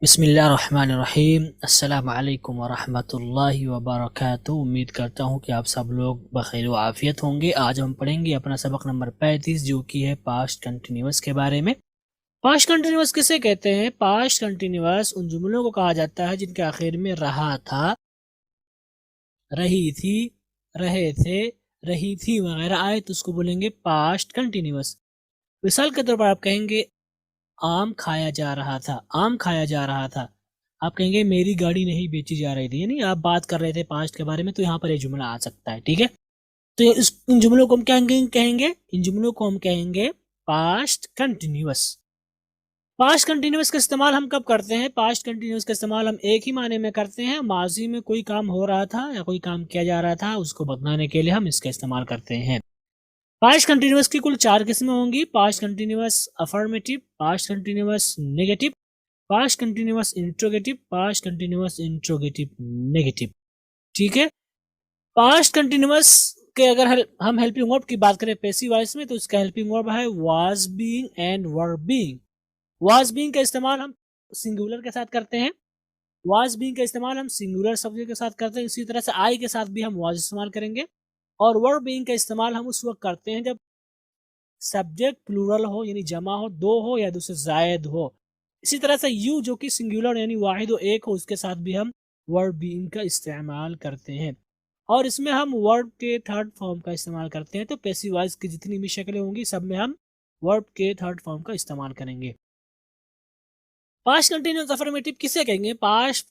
बिस्मिल्लाहिर्रहमानिर्रहीम। अस्सलामु अलैकुम वरहमतुल्लाहि वबरकातुहू। उम्मीद करता हूँ कि आप सब लोग बखैर व आफियत होंगे। आज हम पढ़ेंगे अपना सबक नंबर 35 जो कि है पास्ट कंटिन्यूअस के बारे में। पास्ट कंटिन्यूअस किसे कहते हैं? पास्ट कंटिन्यूअस उन जुमलों को कहा जाता है जिनके आखिर में रहा था, रही थी, रहे थे, रही थी वगैरह आए तो उसको बोलेंगे पास्ट कंटिन्यूअस। मिसाल के तौर पर आप कहेंगे आम खाया जा रहा था, आम खाया जा रहा था। आप कहेंगे मेरी गाड़ी नहीं बेची जा रही थी, यानी आप बात कर रहे थे पास्ट के बारे में, तो यहाँ पर ये जुमला आ सकता है। ठीक है, तो इन जुमलों को हम क्या कहेंगे? इन जुमलों को हम कहेंगे पास्ट कंटिन्यूअस। पास्ट कंटिन्यूअस का इस्तेमाल हम कब करते हैं? पास्ट कंटिन्यूअस का इस्तेमाल हम एक ही माने में करते हैं, माजी में कोई काम हो रहा था या कोई काम किया जा रहा था उसको बताने के लिए हम इसका इस्तेमाल करते हैं। पास्ट कंटिन्यूअस की कुल 4 किस्में होंगी: past continuous affirmative, past continuous negative, past continuous interrogative, past continuous interrogative negative. ठीक है, पास्ट कंटिन्यूअस के अगर हम हेल्पिंग वर्ब की बात करें पैसिव वॉइस में, तो इसका हेल्पिंग वर्ब है was being and were being. Was being का इस्तेमाल हम सिंगुलर के साथ करते हैं, वाज बीइंग का इस्तेमाल हम सिंगुलर सब्जेक्ट के साथ करते हैं। इसी तरह से आई के साथ भी हम वाज इस्तेमाल करेंगे। और वर बीइंग का इस्तेमाल हम उस वक्त करते हैं जब सब्जेक्ट प्लूरल हो, यानी जमा हो, दो हो या दूसरे जायद हो। इसी तरह से यू जो कि सिंगुलर यानी वाहिद और एक हो, उसके साथ भी हम वर्ब बीइंग का इस्तेमाल करते हैं। और इसमें हम वर्ब के थर्ड फॉर्म का इस्तेमाल करते हैं। तो पैसिव वॉइस की जितनी भी शक्लें होंगी सब में हम वर्ब के थर्ड फॉर्म का इस्तेमाल करेंगे। पास्ट कंटिन्यूअस अफर्मेटिव किसे कहेंगे? पास्ट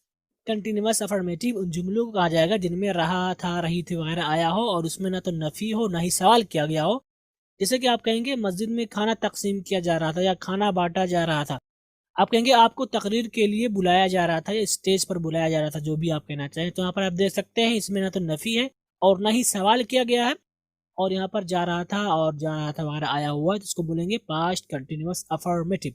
कंटिन्यूअस अफर्मेटिव उन जुमलों को कहा जाएगा जिनमें रहा था, रही थी वगैरह आया हो और उसमें ना तो नफी हो ना ही सवाल किया गया हो। जैसे कि आप कहेंगे मस्जिद में खाना तकसीम किया जा रहा था या खाना बांटा जा रहा था। आप कहेंगे आपको तकरीर के लिए बुलाया जा रहा था या स्टेज पर बुलाया जा रहा था, जो भी आप कहना चाहें। तो यहाँ पर आप देख सकते हैं इसमें ना तो नफी है और ना ही सवाल किया गया है, और यहाँ पर जा रहा था और जा रहा था वगैरह आया हुआ है, तो इसको बोलेंगे पास्ट कंटिन्यूअस अफर्मेटिव।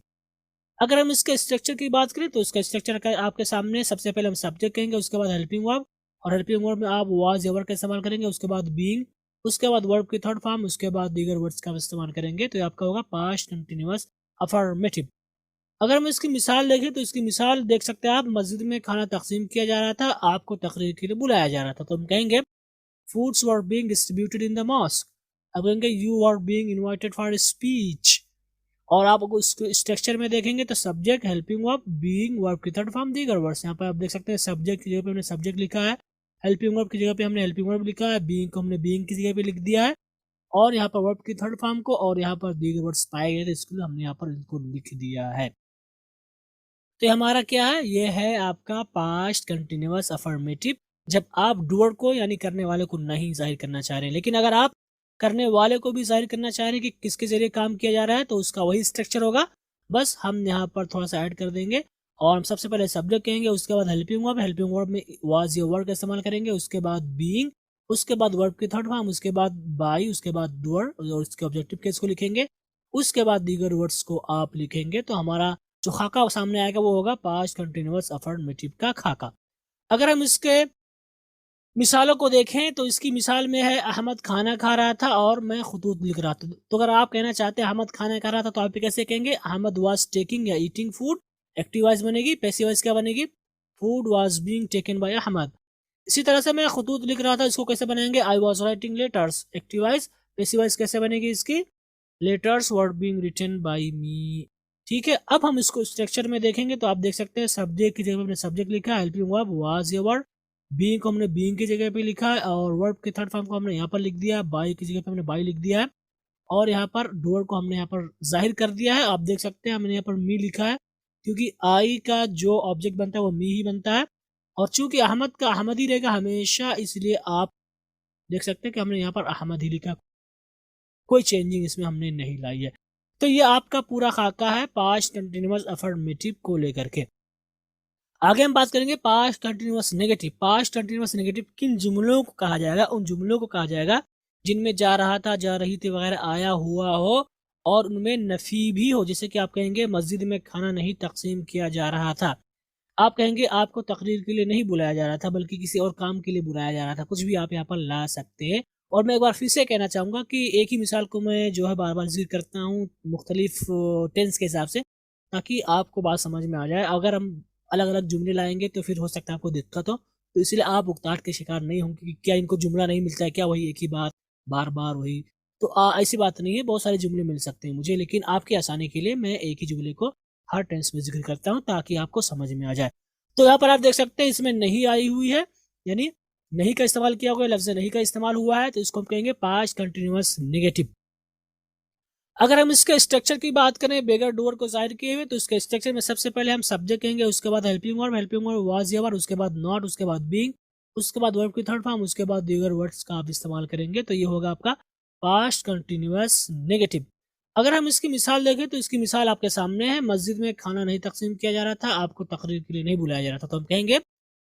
अगर हम इसके स्ट्रक्चर की बात करें तो इसका स्ट्रक्चर का आपके सामने सबसे पहले हम सब्जेक्ट कहेंगे, उसके बाद हेल्पिंग वर्ब, और हेल्पिंग वर्ब में आप वाज या वर का इस्तेमाल करेंगे, उसके बाद बीइंग, उसके बाद वर्ब की थर्ड फॉर्म, उसके बाद दीगर वर्ड्स का इस्तेमाल करेंगे। तो ये आपका होगा पास्ट कंटिन्यूअस अफर्मेटिव। अगर हम इसकी मिसाल देखें तो इसकी मिसाल देख सकते हैं आप, मस्जिद में खाना तकसीम किया जा रहा था, आपको तकरीर के लिए बुलाया जा रहा था। तो हम कहेंगे foods were being distributed in the mosque. अब कहेंगे you are being invited for speech. और आप इसको स्ट्रक्चर में देखेंगे तो subject, helping verb, being, verb की थर्ड फॉर्म, दीगर वर्ड्स। यहाँ पर आप देख सकते हैं सब्जेक्ट की जगह पे हमने सब्जेक्ट लिखा है, हेल्पिंग वर्ब की जगह पे हमने हेल्पिंग वर्ब लिखा है, बीइंग को हमने बीइंग की जगह पे लिख दिया है, और यहाँ पर वर्ब की थर्ड फॉर्म को और यहाँ पर दीगर वर्ड्स पाए गए थे, इसके लिए हमने यहाँ पर इनको लिख दिया है। तो हमारा क्या है? ये है आपका पास्ट कंटिन्यूअस अफर्मेटिव, जब आप डूअर को यानी करने वाले को नहीं जाहिर करना चाह रहे हैं। लेकिन अगर आप करने वाले को भी जाहिर करना चाह रहे हैं कि किसके जरिए काम किया जा रहा है, तो उसका वही स्ट्रक्चर होगा, बस हम यहाँ पर थोड़ा सा ऐड कर देंगे। और हम सबसे पहले सब्जेक्ट कहेंगे, उसके बाद हेल्पिंग वर्ब, हेल्पिंग वर्ब में वाज या वर्ड का इस्तेमाल करेंगे, उसके बाद बीइंग, उसके बाद वर्ब की थर्ड फॉर्म, उसके बाद बाई, उसके बाद डूअर और उसके ऑब्जेक्टिव केस को लिखेंगे, उसके बाद दीगर वर्ड्स को आप लिखेंगे। तो हमारा जो खाका सामने आएगा वो होगा पास्ट कंटिन्यूअस अफर्मेटिव का खाका। अगर हम इसके मिसालों को देखें तो इसकी मिसाल में है अहमद खाना खा रहा था और मैं खुतूत लिख रहा था। तो अगर आप कहना चाहते हैं अहमद खाना खा रहा था, तो आप कैसे कहेंगे? अहमद वाज टेकिंग या ईटिंग फूड। एक्टिव वॉइस बनेगी, पैसिव वॉइस क्या बनेगी? Food was being taken by Ahmad. इसी तरह से मैं खुतूत लिख रहा था, इसको कैसे बनाएंगे? I was writing letters. Active voice, passive voice कैसे बनेगी इसकी? Letters were being written by me. ठीक है, अब हम इसको स्ट्रक्चर में देखेंगे तो आप देख सकते हैं सब्जेक्ट की जगह पे हमने सब्जेक्ट लिखा है, हेल्पिंग वर्ब वाज या वर, बीइंग को हमने बीइंग की जगह पे लिखा है, और वर्ब के थर्ड फॉर्म को हमने यहाँ पर लिख दिया है, बाई की जगह पे हमने बाई लिख दिया है, और यहाँ पर डूअर को हमने यहाँ पर जाहिर कर दिया है। आप देख सकते हैं हमने यहाँ पर मी लिखा है, क्योंकि आई का जो ऑब्जेक्ट बनता है वो मी ही बनता है, और चूंकि अहमद का अहमद ही रहेगा हमेशा, इसलिए आप देख सकते हैं कि हमने यहाँ पर अहमद ही लिखा, कोई चेंजिंग इसमें हमने नहीं लाई है। तो ये आपका पूरा खाका है पास्ट कंटिन्यूअस अफर्मेटिव को लेकर के। आगे हम बात करेंगे past continuous negative. Past continuous negative किन जुमलों को कहा जाएगा? उन जुमलों को कहा जाएगा जिनमें जा रहा था, जा रही थी वगैरह आया हुआ हो और उनमें नफी भी हो। जैसे कि आप कहेंगे मस्जिद में खाना नहीं तकसीम किया जा रहा था। आप कहेंगे आपको तकरीर के लिए नहीं बुलाया जा रहा था बल्कि किसी और काम के लिए बुलाया जा रहा था। कुछ भी आप यहाँ पर ला सकते हैं। और मैं एक बार फिर से कहना चाहूँगा कि एक ही मिसाल को मैं जो है बार बार जिक्र करता हूँ मुख्तलिफ टेंस के हिसाब से, ताकि आपको बात समझ में आ जाए। अगर हम अलग अलग जुमले लाएंगे तो फिर हो सकता है आपको दिक्कत हो। तो इसलिए आप उकताहट के शिकार नहीं होंगे कि क्या इनको जुमला नहीं मिलता है, क्या वही एक ही बात बार बार वही। तो ऐसी बात नहीं है, बहुत सारे जुमले मिल सकते हैं मुझे, लेकिन आपकी आसानी के लिए मैं एक ही जुमले को हर टेंस में जिक्र करता हूँ ताकि आपको समझ में आ जाए। तो यहाँ पर आप देख सकते हैं इसमें नहीं आई हुई है, यानी नहीं का इस्तेमाल किया हुआ है, लफ्ज नहीं का इस्तेमाल हुआ है, तो इसको हम कहेंगे पास्ट कंटिन्यूअस नेगेटिव। अगर हम इसके स्ट्रक्चर की बात करें बेगर डूअर को जाहिर किए हुए, तो इसके स्ट्रक्चर में सबसे पहले हम सब्जेक्ट कहेंगे, उसके बाद हेल्पिंग वर्ब वाज या वर, उसके बाद नॉट, उसके बाद बीइंग, उसके बाद वर्ब की थर्ड फॉर्म, उसके बाद दीगर वर्ड्स का आप इस्तेमाल करेंगे। तो ये होगा आपका पास्ट कंटिन्यूअस नेगेटिव। अगर हम इसकी मिसाल देखें तो इसकी मिसाल आपके सामने है, मस्जिद में खाना नहीं तकसीम किया जा रहा था, आपको तकरीर के लिए नहीं बुलाया जा रहा था, तो हम कहेंगे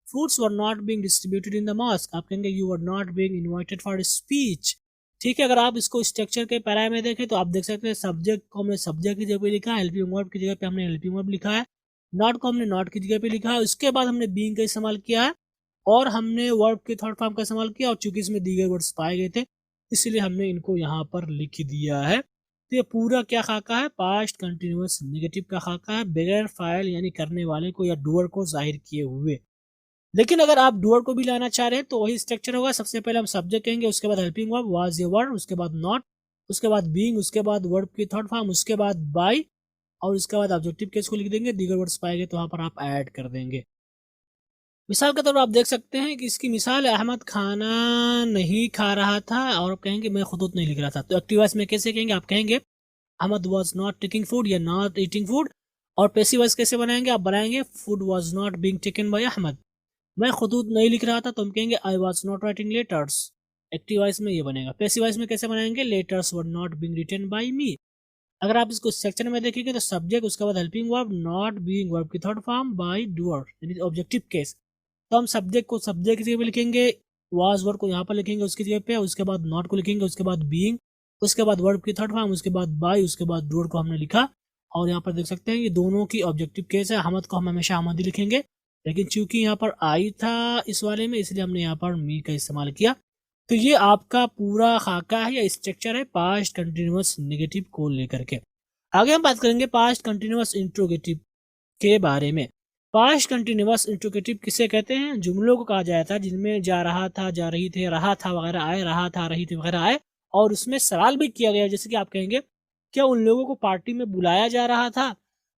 foods were not being distributed in the mask, आप कहेंगे you were not being invited for speech. ठीक है, अगर आप इसको स्ट्रक्चर के पैरा में देखें तो आप देख सकते हैं सब्जेक्ट को हमने सब्जेक्ट की जगह पे लिखा है, हेल्पिंग वर्ब की जगह पे हमने हेल्पिंग वर्ब लिखा है, नॉट को हमने नॉट की जगह पे लिखा है, उसके बाद हमने बीइंग का इस्तेमाल किया है और हमने वर्ब के थर्ड फॉर्म का इस्तेमाल किया, और चूंकि इसमें दीगर वर्ड्स पाए गए थे इसलिए हमने इनको यहाँ पर लिख दिया है। तो ये पूरा क्या खाका है, पास्ट कंटिन्यूअस नेगेटिव का खाका है, बगैर फाइल यानी करने वाले को या डूअर को जाहिर किए हुए। लेकिन अगर आप डूअर को भी लाना चाह रहे हैं तो वही स्ट्रक्चर होगा, सबसे पहले हम सब्जेक्ट कहेंगे, उसके बाद helping verb was a word, उसके बाद नॉट, उसके बाद बीइंग, उसके बाद वर्ब की थर्ड फॉर्म, उसके बाद बाय, और उसके बाद ऑब्जेक्टिव केस को लिख देंगे, दीगर वर्ड्स पाएंगे तो वहां पर आप ऐड कर देंगे। मिसाल के तौर पर आप देख सकते हैं कि इसकी मिसाल है, अहमद खाना नहीं खा रहा था, और आप कहेंगे मैं खुद नहीं लिख रहा था। तो एक्टिव वॉइस में कैसे कहेंगे, आप कहेंगे Ahmad was not taking food या नॉट ईटिंग फूड। और पैसिव वॉइस कैसे बनाएंगे, आप बनाएंगे food was not being taken by Ahmad, मैं खुद नहीं लिख रहा था तो हम कहेंगे I was not writing letters. Active voice में ये बनेगा। पैसिव वॉइस में कैसे बनाएंगे, letters were not being written by me. अगर आप इसको सेक्शन में देखेंगे तो सब्जेक्ट, उसके बाद helping verb, not being verb की थर्ड फॉर्म, बाय डूअर यानी ऑब्जेक्टिव केस। तो हम सब्जेक्ट को सब्जेक्ट की जगह पे लिखेंगे, वाज वर्ब को यहाँ पर लिखेंगे उसकी जगह पे, उसके बाद नॉट को लिखेंगे, उसके बाद बीइंग, उसके बाद वर्ब की थर्ड फॉर्म, उसके बाद बाय, उसके बाद डूअर को हमने लिखा। और यहाँ पर देख सकते हैं ये दोनों की ऑब्जेक्टिव केस है। अहमद को हम हमेशा अहमद ही लिखेंगे, लेकिन चूंकि यहाँ पर आई था इस वाले में इसलिए हमने यहाँ पर मी का इस्तेमाल किया। तो ये आपका पूरा खाका है या स्ट्रक्चर है पास्ट कंटिन्यूअस नेगेटिव को लेकर के। आगे हम बात करेंगे पास्ट कंटिन्यूअस इंट्रोगेटिव के बारे में। पास्ट कंटिन्यूअस इंट्रोगेटिव किसे कहते हैं, जुमलों को कहा जाता है जिनमें जा रहा था, जा रही थी, रहा था वगैरह आए, रहा था रही थी वगैरह आए, और उसमें सवाल भी किया गया। जैसे कि आप कहेंगे क्या उन लोगों को पार्टी में बुलाया जा रहा था,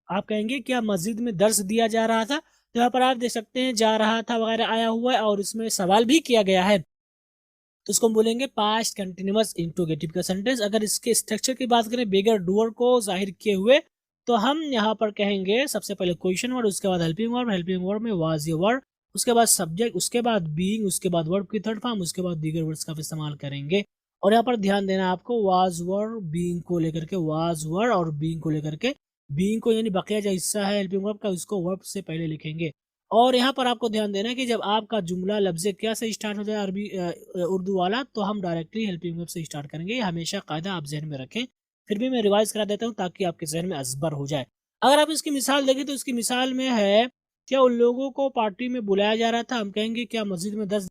आप कहेंगे क्या मस्जिद में दर्स दिया जा रहा था। तो यहाँ पर आप देख सकते हैं जा रहा था वगैरह आया हुआ है और इसमें सवाल भी किया गया है, तो इसको हम बोलेंगे पास्ट कंटिन्यूअस इंट्रोगेटिव का सेंटेंस। अगर इसके स्ट्रक्चर की बात करें बेगर डूअर को जाहिर किए हुए, तो हम यहाँ पर कहेंगे सबसे पहले क्वेश्चन वर्ड, उसके बाद हेल्पिंग वर्ड में वाज ये वर्ड, उसके बाद सब्जेक्ट, उसके बाद बीइंग, उसके बाद वर्ब की थर्ड फॉर्म, उसके बाद दीगर वर्ड्स का इस्तेमाल करेंगे। और यहाँ पर ध्यान देना आपको वाज वर्ड बीइंग को लेकर के, वाज वर्ड और बीइंग को लेकर के, बीइंग को यानी बकिया जो हिस्सा है हेल्पिंग वर्ब का उसको वर्ब से पहले लिखेंगे। और यहाँ पर आपको ध्यान देना है कि जब आपका जुमला लफ्ज़ क्या से स्टार्ट हो जाए अरबी उर्दू वाला, तो हम डायरेक्टली हेल्पिंग वर्ब से स्टार्ट करेंगे। हमेशा कायदा आप जहन में रखें, फिर भी मैं रिवाइज करा देता हूँ ताकि आपके जहन में अजबर हो जाए। अगर आप इसकी मिसाल देखें तो इसकी मिसाल में है क्या उन लोगों को पार्टी में बुलाया जा रहा था, हम कहेंगे क्या मस्जिद में दर्स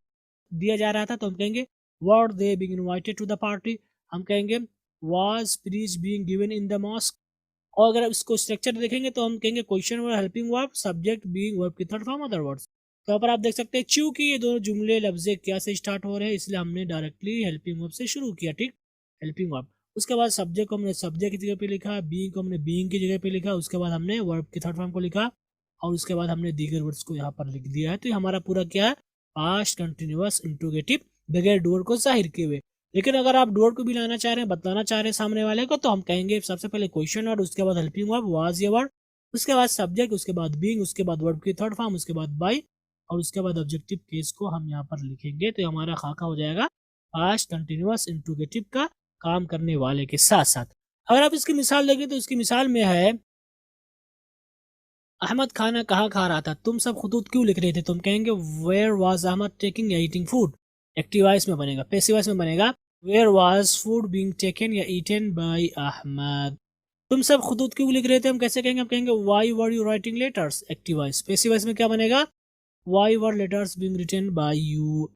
दिया जा रहा था, तो हम कहेंगे were they being invited to the party, हम कहेंगे was speech being given in the mosque. और अगर इसको स्ट्रक्चर देखेंगे तो हम कहेंगे question word, helping verb, subject, being, verb की थर्ड फॉर्म, अदर वर्ड्स। तो यहाँ पर आप देख सकते हैं चूंकि ये दोनों जुमले लफ्ज़ क्या से स्टार्ट हो रहे हैं इसलिए हमने डायरेक्टली हेल्पिंग वर्ब से शुरू किया। ठीक, हेल्पिंग वर्ब, उसके बाद सब्जेक्ट को हमने सब्जेक्ट की जगह पे लिखा, बीइंग को हमने बीइंग की जगह पे लिखा, उसके बाद हमने वर्ब की थर्ड फॉर्म को लिखा, और उसके बाद हमने दीगर वर्ड्स को यहाँ पर लिख दिया है। तो ये हमारा पूरा क्या है, पास्ट कंटिन्यूअस इंट्रोगेटिव बगैर डूअर को जाहिर किए हुए। लेकिन अगर आप डूअर को भी लाना चाह रहे हैं, बताना चाह रहे हैं सामने वाले को, तो हम कहेंगे सबसे पहले क्वेश्चन वर्ड, उसके बाद हेल्पिंग वर्ब वाज ये वर्ड, उसके बाद सब्जेक्ट, उसके बाद बीइंग, उसके बाद वर्ब की थर्ड फॉर्म, उसके बाद बाय, और उसके बाद ऑब्जेक्टिव केस को हम यहाँ पर लिखेंगे। तो हमारा खाका हो जाएगा पास्ट कंटिन्यूअस इंट्रोगेटिव का काम करने वाले के साथ साथ। अगर आप इसकी मिसाल देखें तो इसकी मिसाल में है अहमद खाना कहाँ खा रहा था, तुम सब खुतूत क्यों लिख रहे थे, तुम कहेंगे वेयर वाज अहमद टेकिंग या ईटिंग फूड। एक्टिव वॉइस में बनेगा, पैसिव वॉइस में बनेगा where was food being taken या ईटन बाय अहमद। तुम सब खुतूत क्यों लिख रहे थे, हम कैसे कहेंगे, हम कहेंगे why were you writing letters. Active voice. Passive voice में क्या बनेगा, why were letters being written by you.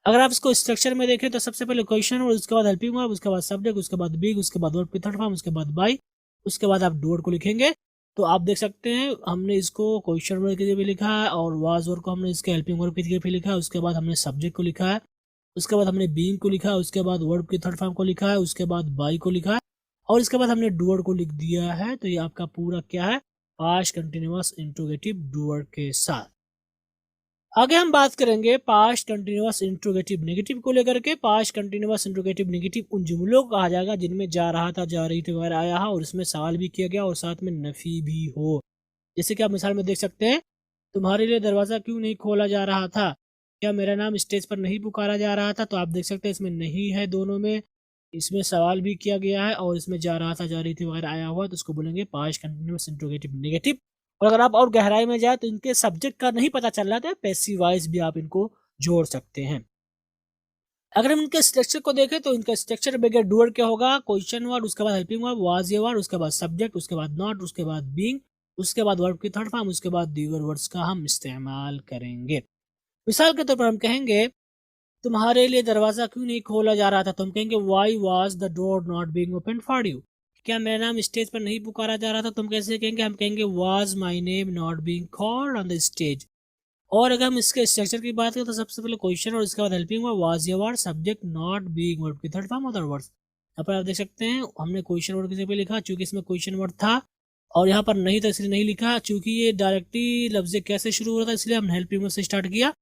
अगर आप इसको स्ट्रक्चर में देखें तो सबसे पहले क्वेश्चन और उसके बाद हेल्पिंग वर्ब, उसके बाद सब्जेक्ट, उसके बाद बीइंग, उसके बाद वर्ब की थर्ड फॉर्म, उसके बाद बाय, उसके बाद आप डूअर को लिखेंगे, तो आप देख सकते हैं हमने इसको क्वेश्चन वर्ड की जगह पे लिखा है और वाज वर्ड को हमने इसके हेल्पिंग वर्ब की जगह पे लिखा है। उसके बाद हमने सब्जेक्ट को लिखा है, उसके बाद हमने बीइंग को लिखा है, उसके बाद वर्ब के थर्ड फॉर्म को लिखा है, उसके बाद बाई को लिखा है और इसके बाद हमने डूअर को लिख दिया है। तो ये आपका पूरा क्या है, पास्ट कंटिन्यूअस इंट्रोगेटिव डूअर के साथ। आगे हम बात करेंगे पास्ट कंटिन्यूअस इंट्रोगेटिव नेगेटिव को लेकर के। पास्ट कंटिन्यूअस इंट्रोगेटिव नेगेटिव उन जुमलों को कहा जाएगा जिनमें जा रहा था, जा रही थी वगैरह आया है और इसमें सवाल भी किया गया और साथ में नफी भी हो। जैसे कि आप मिसाल में देख सकते हैं, तुम्हारे लिए दरवाज़ा क्यों नहीं खोला जा रहा था, क्या मेरा नाम स्टेज पर नहीं पुकारा जा रहा था। तो आप देख सकते हैं इसमें नहीं है दोनों में, इसमें सवाल भी किया गया है और इसमें जा रहा था, जा रही थी वगैरह आया हुआ, तो उसको बोलेंगे पास्ट कंटिन्यूअस इंट्रोगेटिव नेगेटिव। और अगर आप और गहराई में जाए तो इनके सब्जेक्ट का नहीं पता चल रहा था, पैसिव वॉइस भी आप इनको जोड़ सकते हैं। अगर हम इनके स्ट्रक्चर को देखें तो इनका स्ट्रक्चर बगैर डूअर क्या होगा, क्वेश्चन वर्ड, उसके बाद हेल्पिंग वर्ब, वाज ये वर्ड, उसके बाद सब्जेक्ट, उसके बाद नॉट, उसके बाद बीइंग, उसके बाद वर्ब की थर्ड फॉर्म, उसके बाद दीगर वर्ड्स का हम इस्तेमाल करेंगे। मिसाल के तौर पर हम कहेंगे तुम्हारे लिए दरवाजा क्यों नहीं खोला जा रहा था, तो हम कहेंगे why was the door not being open for you. क्या मेरा नाम स्टेज पर नहीं पुकारा जा रहा था, तो हम कैसे कहेंगे, हम कहेंगे was my name not being called on the stage. और अगर हम इसके स्ट्रक्चर की बात करें तो सबसे पहले क्वेश्चन और इसके बाद हेल्पिंग वर्ब, वाज ये word, subject not being verb की थर्ड फॉर्म अदर वर्ड्स। यहाँ पर आप देख सकते हैं हमने क्वेश्चन वर्ड किसी पे लिखा चूंकि इसमें क्वेश्चन वर्ड था और यहाँ पर नहीं था इसलिए नहीं लिखा। चूंकि ये डायरेक्टली लफ्ज कैसे शुरू हो रहा था इसलिए हमने हेल्पिंग वर्ब से स्टार्ट किया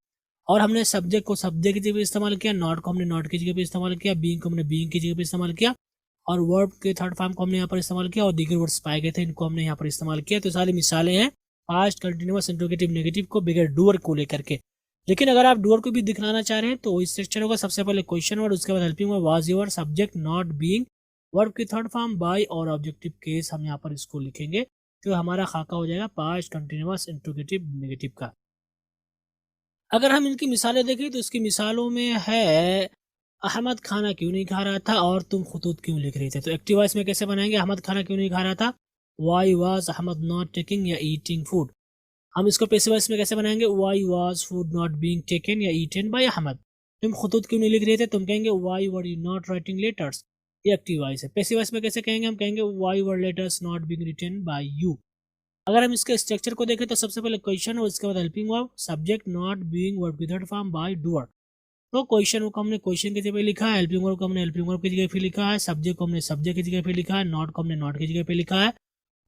और हमने सब्जेक्ट को सब्जेक्ट की जगह पे इस्तेमाल किया, नॉट को हमने नॉट की जगह पे इस्तेमाल किया, बीइंग को हमने बीइंग की जगह पे इस्तेमाल किया और वर्ब के थर्ड फॉर्म को हमने यहाँ पर इस्तेमाल किया और दीगर वर्ड्स पाए गए थे इनको हमने यहाँ पर इस्तेमाल किया। तो सारी मिसालें हैं पास्ट कंटिन्यूअस इंट्रोगेटिव नेगेटिव को बगैर डूअर को लेकर के। लेकिन अगर आप डूअर को भी दिखलाना चाह रहे हैं तो इस स्ट्रक्चर होगा, सबसे पहले क्वेश्चन वर्ड, उसके बाद helping verb, was your, subject not being, verb की थर्ड फॉर्म बाय और ऑब्जेक्टिव केस हम यहाँ पर इसको लिखेंगे तो हमारा खाका हो जाएगा पास्ट कंटिन्यूअस इंट्रोगेटिव नेगेटिव का। अगर हम इनकी मिसालें देखें तो इसकी मिसालों में है अहमद खाना क्यों नहीं खा रहा था और तुम खुतूत क्यों लिख रहे थे। तो एक्टिव वॉइस में कैसे बनाएंगे, अहमद खाना क्यों नहीं खा रहा था, why was Ahmad not taking या ईटिंग फूड। हम इसको पैसिव वॉइस में कैसे बनाएंगे, why was food not being taken या ईटन बाय अहमद। तुम खुतूत क्यों नहीं लिख रहे थे, तुम कहेंगे why were you not writing letters, ये एक्टिव वॉइस है। पैसिव वॉइस में कैसे कहेंगे, हम कहेंगे why were letters not being written by you. अगर हम इसके स्ट्रक्चर को देखें तो सबसे पहले क्वेश्चन और इसके बाद helping verb, subject not being verb की थर्ड फॉर्म बाय डूअर। तो क्वेश्चन को हमने क्वेश्चन की जगह लिखा है, हेल्पिंग वर्ब को हमने हेल्पिंग वर्ब की जगह पे लिखा है, सब्जेक्ट को हमने सब्जेक्ट की जगह पे लिखा है, नॉट को हमने नॉट की जगह पे लिखा है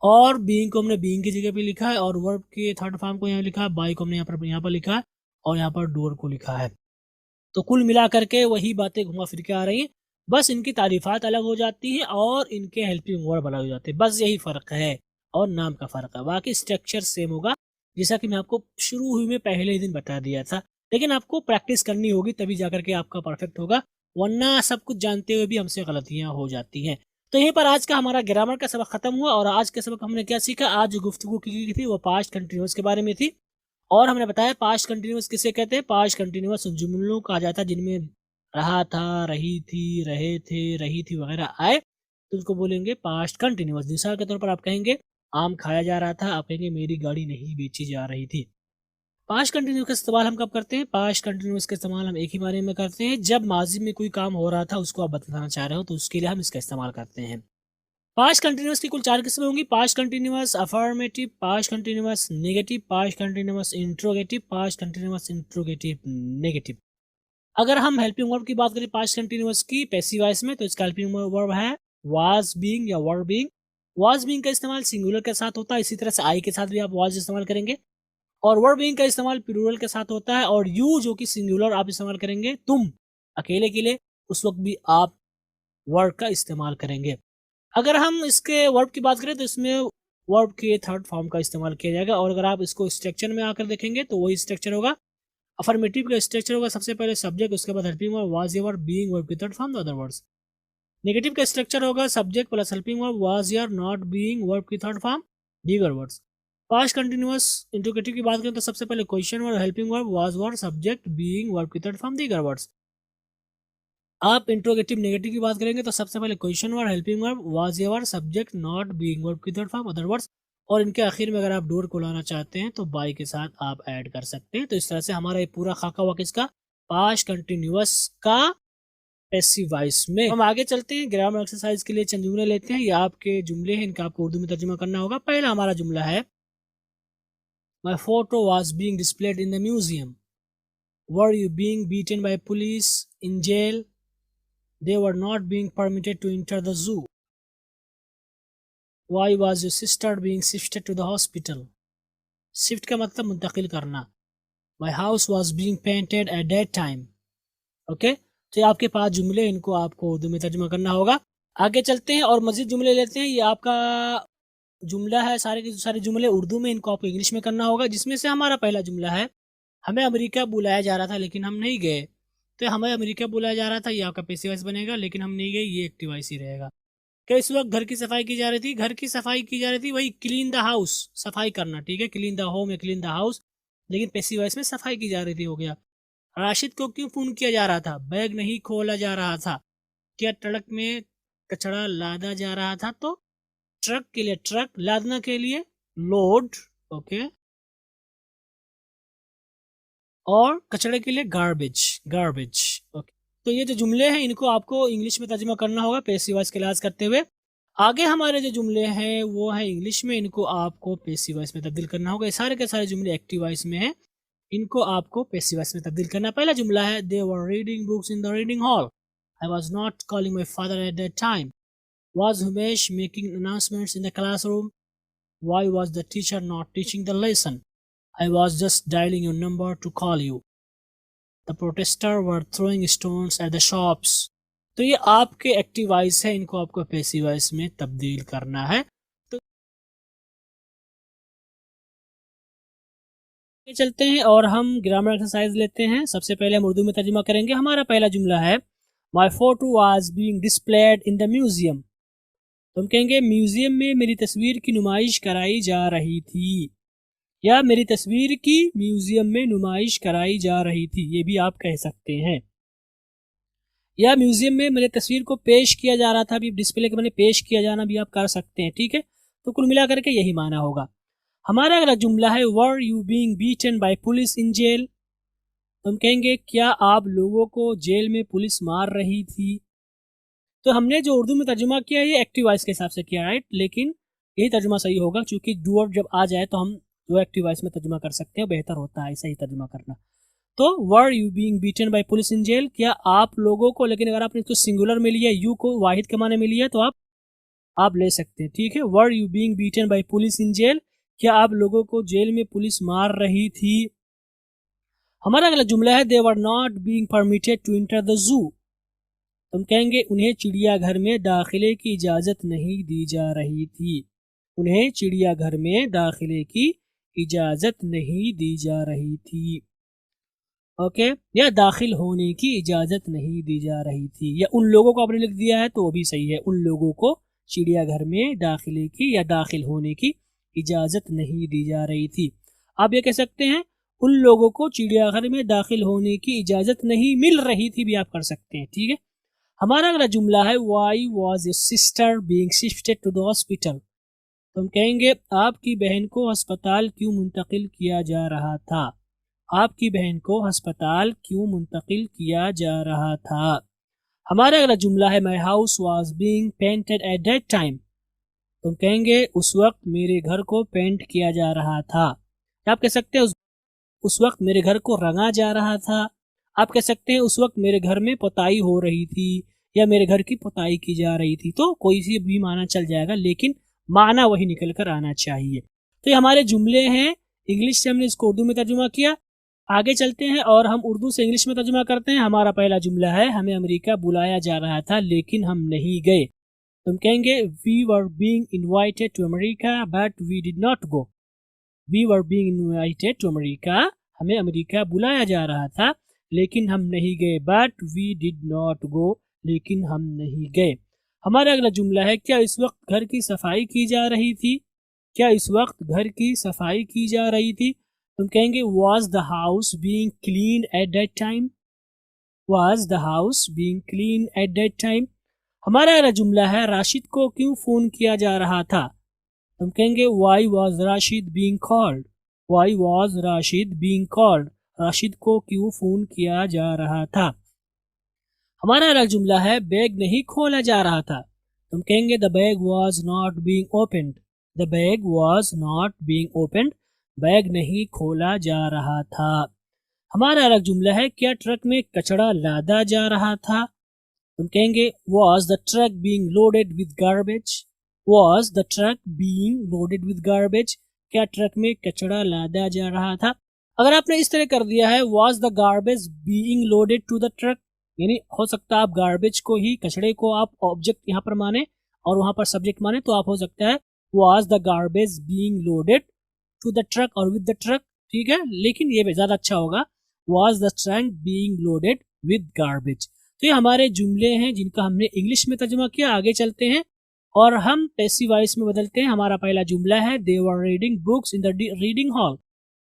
और बीइंग को हमने बीइंग की जगह पे लिखा है और वर्ब के थर्ड फॉर्म को यहाँ लिखा है, बाय को हमने यहाँ पर लिखा है और यहाँ पर डूअर को लिखा है। तो कुल मिला करके वही बातें घुमा फिर के आ रही हैं, बस इनकी तारीफात अलग हो जाती हैं और इनके हेल्पिंग वर्ब अलग हो जाते हैं, बस यही फ़र्क है और नाम का फ़र्क है। बाकी स्ट्रक्चर सेम होगा जैसा कि मैं आपको शुरू हुई में पहले ही दिन बता दिया था, लेकिन आपको प्रैक्टिस करनी होगी तभी जाकर के आपका परफेक्ट होगा, वरना सब कुछ जानते हुए भी हमसे गलतियाँ हो जाती हैं। तो यहीं पर आज का हमारा ग्रामर का सबक खत्म हुआ और आज के सबक हमने क्या सीखा, आज जो गुफ्तगू की थी वो पास्ट कंटिन्यूअस के बारे में थी और हमने बताया पास्ट कंटिन्यूअस किसे कहते हैं। पास्ट कंटिन्यूअस उन जुमलों को कहा जाता है जिनमें रहा था, रही थी, रहे थे, रही थी वगैरह आए तो उसको बोलेंगे पास्ट कंटिन्यूअस। मिसाल के तौर पर आप कहेंगे आम खाया जा रहा था, आप कहेंगे मेरी गाड़ी नहीं बेची जा रही थी। पास्ट कंटिन्यूअस का इस्तेमाल हम कब करते हैं, पास्ट कंटिन्यूअस का इस्तेमाल हम एक ही बारे में करते हैं जब माजी में कोई काम हो रहा था उसको आप बताना चाह रहे हो तो उसके लिए हम इसका इस्तेमाल करते हैं। पास्ट कंटिन्यूअस की कुल 4 किस्में होंगी, past continuous, affirmative, past continuous negative, past continuous interrogative, past continuous interrogative negative. अगर हम हेल्पिंग वर्ब की बात करें पास्ट कंटिन्यूअस की पैसिव वॉइस में तो इसका हेल्पिंग वर्ब है वाज बीइंग या वर बीइंग। वाज बीइंग का इस्तेमाल सिंगुलर के साथ होता है, इसी तरह से आई के साथ भी आप वाज इस्तेमाल करेंगे और वर बीइंग का इस्तेमाल प्लूरल के साथ होता है और यू जो कि सिंगुलर आप इस्तेमाल करेंगे तुम अकेले के लिए, उस वक्त भी आप वर्ब का इस्तेमाल करेंगे। अगर हम इसके वर्ब की बात करें तो इसमें वर्ब के थर्ड फॉर्म का इस्तेमाल किया जाएगा और अगर आप इसको स्ट्रक्चर में आकर देखेंगे तो वही स्ट्रक्चर होगा। अफर्मेटिव का स्ट्रक्चर होगा सबसे पहले सब्जेक्ट, उसके बाद helping verb, was your, being verb की third form, the other words. Negative का स्ट्रक्चर होगा subject plus helping verb, was your, not being verb की थर्ड फॉर्म, दीगर वर्ड्स। पास्ट कंटिन्यूअस इंट्रोगेटिव की बात करें तो सबसे पहले question verb, helping verb, was verb, subject, being verb की थर्ड फॉर्म, दीगर वर्ड्स। आप इंट्रोगेटिव नेगेटिव की बात करेंगे तो सबसे पहले question verb, helping verb, was your, subject, not being verb की थर्ड फॉर्म, अदर वर्ड्स और इनके आखिर में अगर आप डोर को लाना चाहते हैं तो बाय के साथ आप ऐड कर सकते हैं। तो इस तरह से हमारा ये पूरा खाका हुआ किसका, पास्ट कंटिन्यूअस का पैसिव वॉइस में। हम आगे चलते हैं, ग्रामर एक्सरसाइज के लिए चंद जुमले लेते हैं। ये आपके जुमले हैं, इनका आपको उर्दू में तर्जुमा करना होगा। पहला हमारा जुमला है, my photo was being displayed in the museum. Were you being beaten by police in jail? They were not being permitted to enter the zoo. Why was your sister being shifted to the hospital? Shift का मतलब मुंतकिल करना। My house was being painted at that time. Okay? तो ये आपके पास जुमले, इनको आपको उर्दू में तर्जुमा करना होगा। आगे चलते हैं और मज़ीद जुमले लेते हैं। ये आपका जुमला है, सारे के सारे जुमले उर्दू में, इनको आपको इंग्लिश में करना होगा। जिसमें से हमारा पहला जुमला है, हमें अमेरिका बुलाया जा रहा था लेकिन हम नहीं गए। तो हमें अमेरिका बुलाया जा रहा था, ये आपका पैसिव वॉइस बनेगा, लेकिन हम नहीं गए, ये एक्टिव वॉइस ही रहेगा। क्या इस वक्त घर की सफाई की जा रही थी? घर की सफाई की जा रही थी, वही क्लीन द हाउस, सफाई करना, ठीक है, क्लीन द होम या क्लीन द हाउस, लेकिन पैसिव वॉइस में सफाई की जा रही थी, हो गया। राशिद को क्यों फोन किया जा रहा था? बैग नहीं खोला जा रहा था। क्या ट्रक में कचरा लादा जा रहा था? तो ट्रक के लिए ट्रक, लादना के लिए लोड, ओके, और कचरे के लिए गार्बेज, गार्बेज, ओके। तो ये जो जुमले हैं, इनको आपको इंग्लिश में तर्जुमा करना होगा पैसिव वॉइस के लिहाज करते हुए। आगे हमारे जो जुमले हैं वो है इंग्लिश में, इनको आपको पैसिव वॉइस में तब्दील करना होगा। ये सारे के सारे जुमले एक्टिव वॉइस में हैं, इनको आपको पैसिव वॉइस में तब्दील करना। पहला जुमला है, they were reading books in the reading hall. I was not calling my father at that time. Was Humesh making announcements in the classroom? Why was the teacher not teaching the lesson? I was just dialing your number to call you. The protesters were throwing stones at the shops. तो ये आपके active voice है, इनको आपको passive voice में तब्दील करना है। तो चलते हैं और हम ग्रामर एक्सरसाइज लेते हैं। सबसे पहले हम उर्दू में तर्जुमा करेंगे। हमारा पहला जुमला है, My photo was being displayed in the museum. तो हम कहेंगे म्यूजियम में मेरी तस्वीर की नुमाइश कराई जा रही थी, या मेरी तस्वीर की म्यूजियम में नुमाइश कराई जा रही थी, ये भी आप कह सकते हैं। या म्यूजियम में मेरी तस्वीर को पेश किया जा रहा था, अभी डिस्प्ले के मैंने पेश किया जाना भी आप कर सकते हैं, ठीक है। तो कुल मिलाकर के यही माना होगा। हमारा अगला जुमला है, were you being beaten by police in jail. तो हम कहेंगे, क्या आप लोगों को जेल में पुलिस मार रही थी? तो हमने जो उर्दू में तर्जुमा किया ये एक्टिव वॉइस के हिसाब से किया, राइट, लेकिन यही तर्जुमा सही होगा, क्योंकि डूअर जब आ जाए तो हम जो एक्टिव वॉइस में तर्जुमा कर सकते हैं, बेहतर होता है ऐसा ही तर्जुमा करना। तो were you being beaten by police in jail, क्या आप लोगों को, लेकिन अगर आपने इसको सिंगुलर में लिया, यू को वाहिद के माने में लिया, तो आप ले सकते हैं, ठीक है। Were you being beaten by police in jail, क्या आप लोगों को जेल में पुलिस मार रही थी? हमारा अगला जुमला है, they were not being permitted to enter the zoo. हम कहेंगे, उन्हें चिड़ियाघर में दाखिले की इजाजत नहीं दी जा रही थी। उन्हें चिड़ियाघर में दाखिले की इजाजत नहीं दी जा रही थी, ओके, या दाखिल होने की इजाजत नहीं दी जा रही थी। या उन लोगों को आपने लिख दिया है तो वो भी सही है, उन लोगों को चिड़ियाघर में दाखिले की या दाखिल होने की इजाजत नहीं दी जा रही थी। आप ये कह सकते हैं, उन लोगों को चिड़ियाघर में दाखिल होने की इजाजत नहीं मिल रही थी, भी आप कर सकते हैं, ठीक है। हमारा अगला जुमला है, why was your sister being shifted to the hospital. तो हम कहेंगे, आपकी बहन को अस्पताल क्यों मुंतकिल किया जा रहा था? आपकी बहन को अस्पताल क्यों मुंतकिल किया जा रहा था? हमारा अगला जुमला है, my house was being painted eight that time. तो हम कहेंगे, उस वक्त मेरे घर को पेंट किया जा रहा था। आप कह सकते हैं, उस वक्त मेरे घर को रंगा जा रहा था। आप कह सकते हैं, उस वक्त मेरे घर में पुताई हो रही थी, या मेरे घर की पुताई की जा रही थी। तो कोई सी भी माना चल जाएगा, लेकिन माना वही निकल कर आना चाहिए। तो ये हमारे जुमले हैं, इंग्लिश से हमने इसको उर्दू में तर्जुमा किया। आगे चलते हैं और हम उर्दू से इंग्लिश में तर्जुमा करते हैं। हमारा पहला जुमला है, हमें अमेरिका बुलाया जा रहा था लेकिन हम नहीं गए। तो हम कहेंगे, we were being invited to America but we did not go. We were being invited to America, हमें अमेरिका बुलाया जा रहा था लेकिन हम नहीं गए। But we did not go, लेकिन हम नहीं गए। हमारा अगला जुमला है, क्या इस वक्त घर की सफाई की जा रही थी? क्या इस वक्त घर की सफाई की जा रही थी? तुम कहेंगे, was the house being clean eight that time. Was the house being clean eight that time. हमारा अगला जुमला है, राशिद को क्यों फोन किया जा रहा था? तुम कहेंगे, why was Rashid being called. Why was Rashid being called, Rashid को क्यों फोन किया जा रहा था? हमारा अगला जुमला है बैग नहीं खोला जा रहा था। तुम कहेंगे the bag was not being opened. The bag was not being opened, bag नहीं खोला जा रहा था। हमारा अलग जुमला है क्या ट्रक में कचरा लादा जा रहा था। तुम कहेंगे was the truck being loaded with garbage. Was the truck being loaded with garbage, क्या ट्रक में कचरा लादा जा रहा था। अगर आपने इस तरह कर दिया है was the garbage being loaded to the truck, यानी हो सकता है आप गार्बेज को ही, कचड़े को आप ऑब्जेक्ट यहाँ पर माने और वहां पर सब्जेक्ट माने, तो आप हो सकता है was the garbage being loaded to the truck और विद द ट्रक, ठीक है। लेकिन ये ज्यादा अच्छा होगा was the truck being loaded with garbage. तो ये हमारे जुमले हैं जिनका हमने इंग्लिश में तर्जुमा किया। आगे चलते हैं और हम पैसिव वॉइस में बदलते हैं। हमारा पहला जुमला है they were reading books in the reading hall.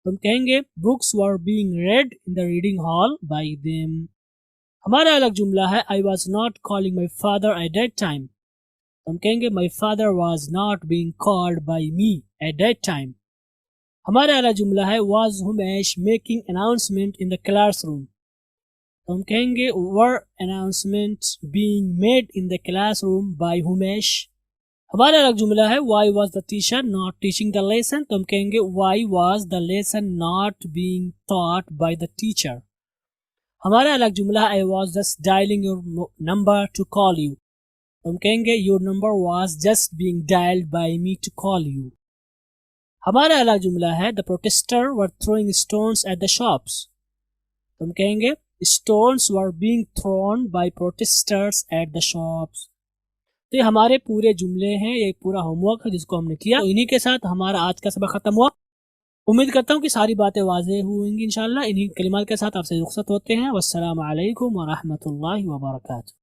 तुम कहेंगे books were being read in the reading hall by them. हमारा अलग जुमला है I was not calling my father at that time. हम कहेंगे my father was not being called by me at that time. हमारा अलग जुमला है was Humesh making announcement in the classroom. हम कहेंगे were announcement being made in the classroom by Humesh. हमारा अलग जुमला है why was the teacher not teaching the lesson. तो हम कहेंगे why was the lesson not being taught by the teacher. हमारा अलग जुमला I was just dialing your number to call you. हम कहेंगे your number was just being dialed by me to call you. हमारा अलग जुमला है the protester were throwing stones at the shops. हम कहेंगे stones were being throne bye protesters at the shops. तो ये हमारे पूरे जुमले हैं, ये पूरा होमवर्क है जिसको हमने किया। तो इन्हीं के साथ हमारा आज का सबक खत्म हुआ। उम्मीद करता हूँ कि सारी बातें वाज़ेह होंगी इंशाल्लाह। इन्हीं कलिमात के साथ आपसे रुखसत होते हैं। वस्सलामु अलैकुम व रहमतुल्लाहि व बरकातुहू।